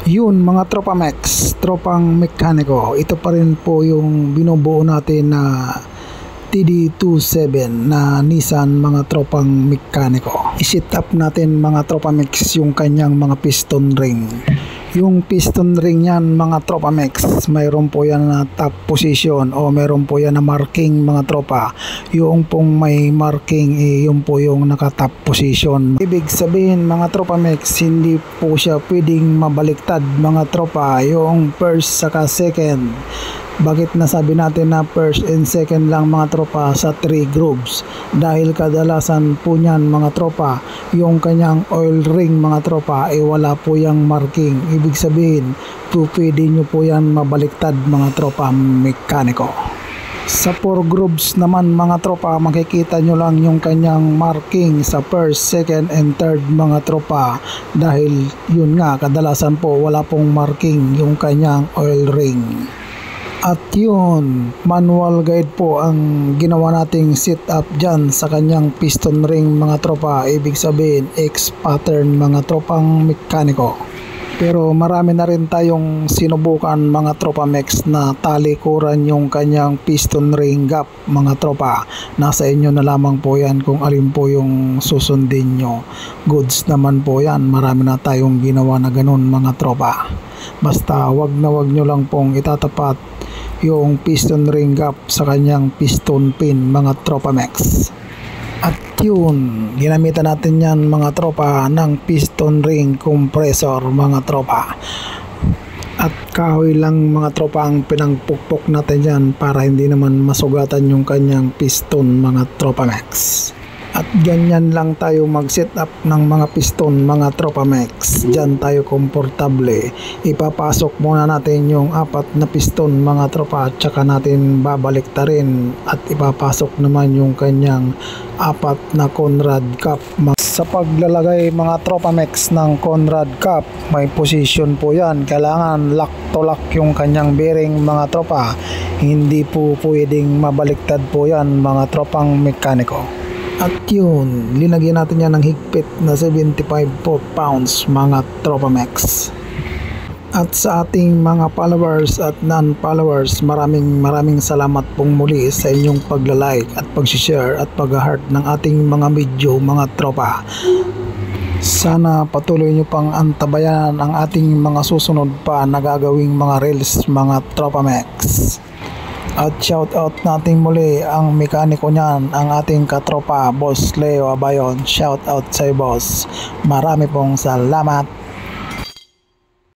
Yun mga tropa Mex, tropang mekaniko, ito pa rin po yung binubuo natin na TD27 na Nissan mga tropang mekaniko. I-set up natin mga tropa Mex yung kanyang mga piston ring. Yung piston ring yan mga tropa Mex, mayroon po yan na top position o mayroon po yan na marking mga tropa. Yung pong may marking yung po yung naka top position. Ibig sabihin mga tropa Mex, hindi po siya pwedeng mabaliktad mga tropa, yung first saka second. Bakit nasabi natin na first and second lang mga tropa sa 3 grooves? Dahil kadalasan po niyan mga tropa, yung kanyang oil ring mga tropa ay wala po yung marking. Ibig sabihin, pwede nyo po yan mabaliktad mga tropa mekaniko. Sa 4 grooves naman mga tropa, makikita nyo lang yung kanyang marking sa first, second, and third mga tropa. Dahil yun nga, kadalasan po wala pong marking yung kanyang oil ring. At yun, manual guide po ang ginawa nating setup dyan sa kanyang piston ring mga tropa. Ibig sabihin, X pattern mga tropang mekaniko. Pero marami na rin tayong sinubukan mga tropa Mex na talikuran yung kanyang piston ring gap mga tropa. Nasa inyo na lamang po yan kung alin po yung susundin nyo. Goods naman po yan, marami na tayong ginawa na ganun mga tropa. Basta wag nyo lang pong itatapat yung piston ring gap sa kanyang piston pin mga tropa Mex. At yun, ginamitan natin yan mga tropa ng piston ring compressor mga tropa. At kahoy lang mga tropa ang pinangpukpok natin yan para hindi naman masugatan yung kanyang piston mga tropa Mex. At ganyan lang tayo mag-set up ng mga piston mga tropa Mex. Diyan tayo komportable. Ipapasok muna natin yung 4 na piston mga tropa at saka natin babaliktarin at ipapasok naman yung kanyang 4 na Conrad cap. Sa paglalagay mga tropa Mex ng Conrad cap, may position po yan. Kailangan lock to lock yung kanyang bearing mga tropa. Hindi po pwedeng mabaliktad po yan mga tropang mekaniko. At yun, linagyan natin yan ng higpit na 75 pounds mga tropa Mex. At sa ating mga followers at non-followers, maraming salamat pong muli sa inyong pagla-like at pag-share at pag-heart ng ating mga video mga tropa. Sana patuloy nyo pang antabayan ang ating mga susunod pa na gagawing mga reels mga tropa Mex. At shout out natin muli ang mekaniko niyan, ang ating katropa Boss Leo Abayon. Shout out sa boss. Marami pong salamat.